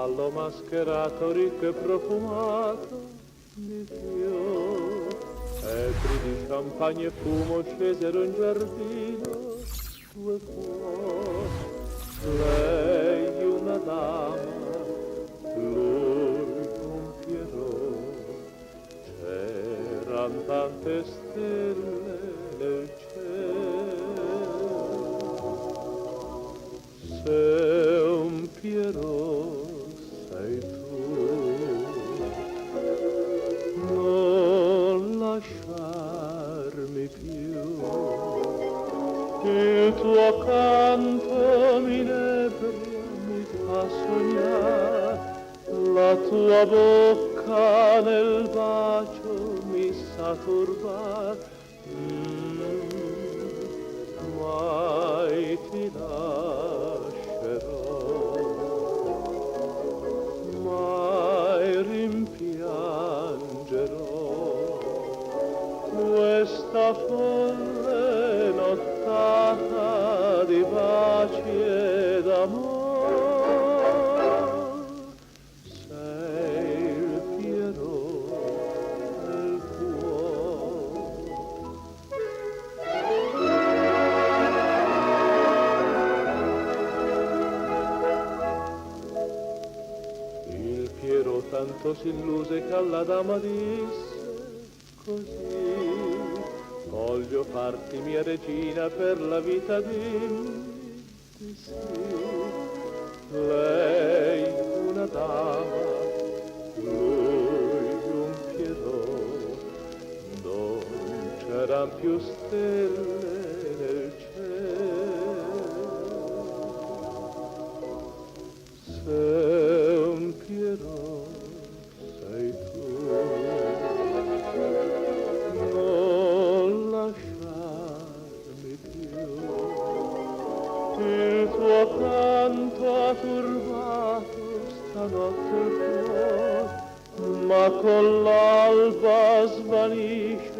ballo mascherato, ricco e profumato di fiori, etri di champagne e fumo scesero in giardino due cuori, lei una dama, lui un Pierrot, c'eran tante stelle nel cielo. Se un Pierrot sei tu, non lasciarmi più, il tuo canto mi inebria, mi fa sognare, la tua bocca nel bacio mi sa turbar, mai ti lascerò, mai rimpiangerò questa folle nottata di baci e d'amor. Sei il Pierrot del cuore. Il Pierrot tanto s'illuse che alla dama disse così: voglio farti mia regina per la vita di sì. Lei una dama, lui un Pierrot, non c'eran più stelle nel cielo. Se un Pierrot sei tu, non lasciarmi più, il tuo canto ha turbato stanotte il cuore, ma con l'alba svanisce